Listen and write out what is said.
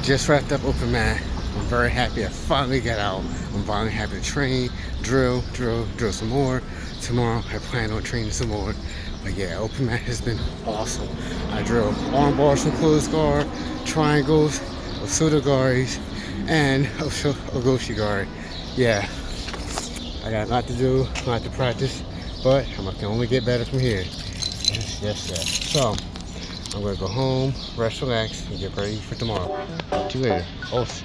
just wrapped up open mat. I'm very happy I finally got out. I'm finally happy to train, drill some more. Tomorrow I plan on training some more. But yeah, open mat has been awesome. I drilled arm bars from closed guard, triangles, osotogari, and ogoshi guard. Yeah, I got a lot to do, a lot to practice, but I can only get better from here. Yes. So, I'm gonna go home, rest, relax, and get ready for tomorrow. Talk to you later. Os.